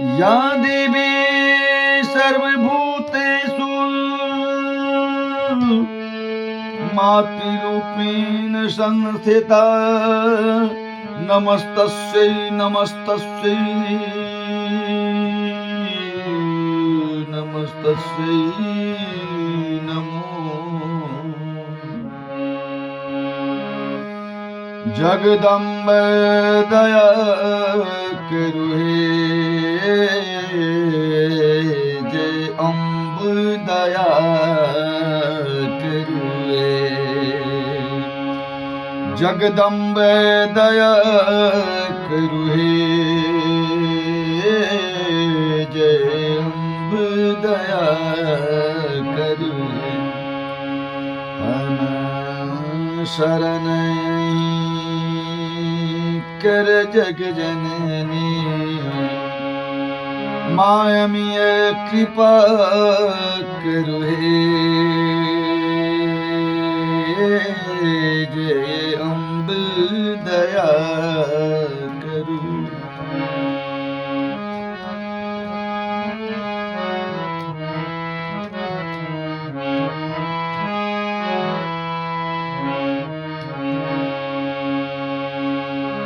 या देवी सर्वभूतेषु मातृरूपेण संस्थिता नमस्तस्यै नमस्तस्यै नमस्तस्यै नमो जगदम्ब दया करु हे जय अम्ब दया करु हे जगदम्ब दया करु हे जय अम्ब दया करु हे हम शरण कर जग जननी मायमिय कृपा करु हे जय अम्ब दया करु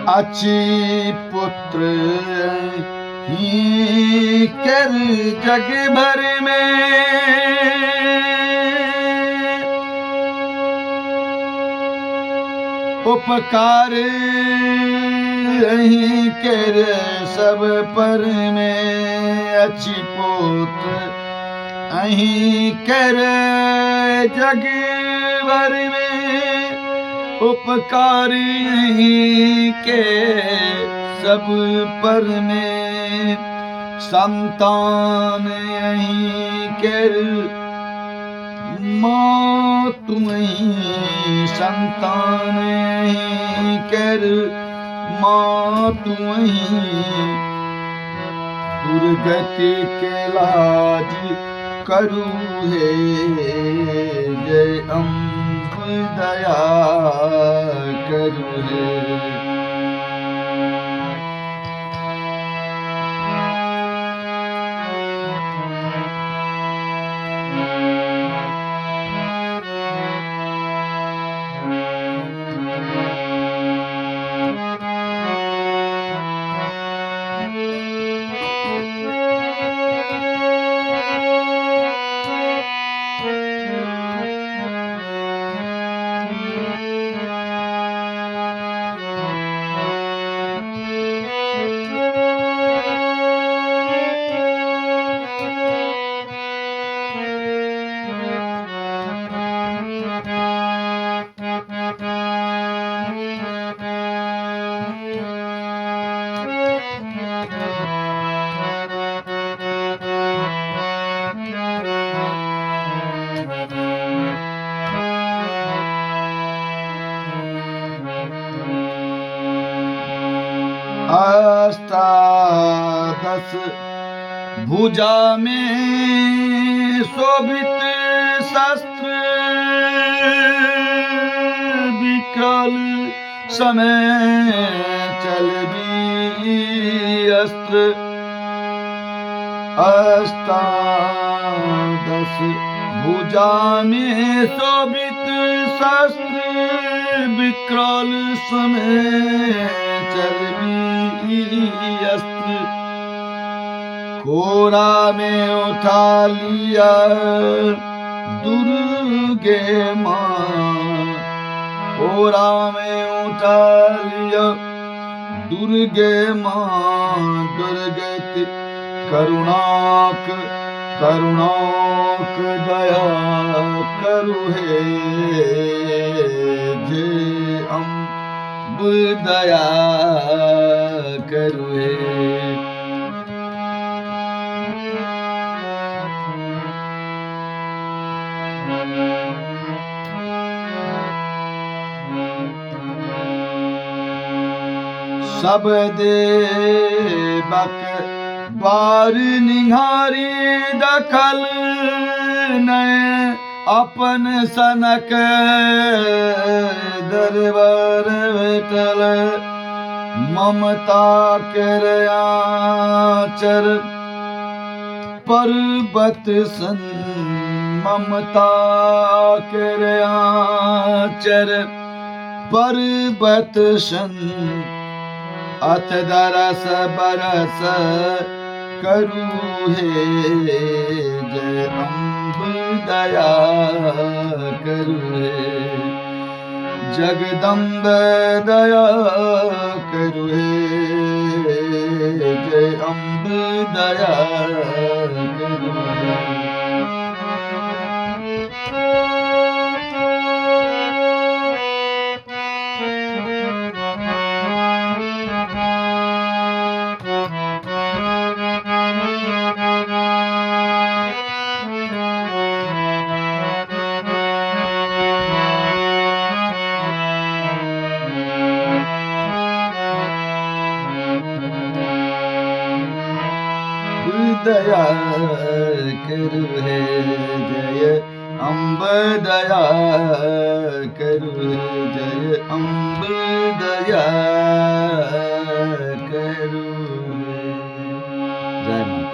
अच्छी पुत्र ही कर जग भर में उपकार ही कर सब पर में अच्छी पुत्र अही कर जग भर में उपकार के सब पर में संतान यहीं कर माँ तुम्हें संतान यहीं कर माँ तुम्हें दुर्गति के लाज करू है जय अम्ब दया करू है अष्टादश भुजा में शोभित शस्त्र विकल समय चल भी अस्त्र अष्टादश भुजा में शोभित शस्त्र विकराल समय चल भी अस्त्र कोरा में उठा लिया दुर्गे माँ कोरा में उठा लिया दुर्गे माँ दुर्गति करुणाक करुणाक दया करु हे जय अम्ब दया करु हे सब देवक बार निहारी दखल नय अपन सनक दरबार बैठल ममता करयाचर पर्वत सन, ममता करयाचर पर्वत सन, अथ दरस बरस करु हे, जय अम्ब दया करु हे, जगदम्ब दया करु हे, जय अम्ब दया करु हे। दया करु हे, जय अम्ब दया करु हे, जय अम्ब दया करु हे। जय माता।